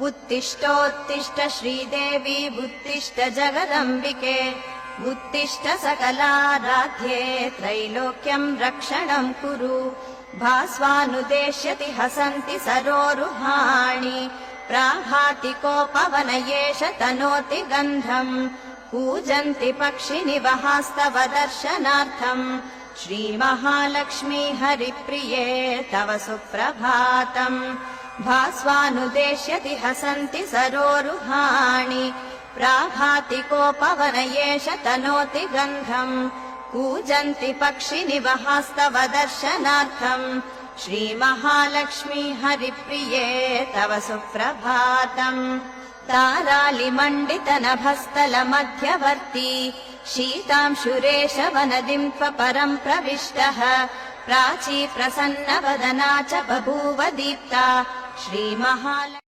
उत्तिष्ठोत्तिष्ठ श्रीदेवी उत्तिष्ठ जगदम्बिके उत्तिष्ठ सकलाराध्ये त्रैलोक्यम् रक्षणम् कुरु भास्वानुदेश्यति हसन्ति सरोरुहाणि प्राभातिकोपवन एष तनोति गन्धम् कूजन्ति पक्षिनिवहास्तव दर्शनार्थम् श्रीमहालक्ष्मी हरिप्रिये तव सुप्रभातम् भास्वानुदेश्यति हसन्ति सरोरुहाणि प्राभातिकोपवन एष तनोति गन्धम् कूजन्ति पक्षिनिवहास्तव दर्शनार्थम् श्रीमहालक्ष्मी हरिप्रिये तव सुप्रभातम् तारालिमण्डितनभस्थलमध्यवर्ती शीतांशुरेश वनदिम् त्वपरम् प्रविष्टः प्राची प्रसन्नवदना च बभूव दीप्ता श्रीमहालक्ष्मी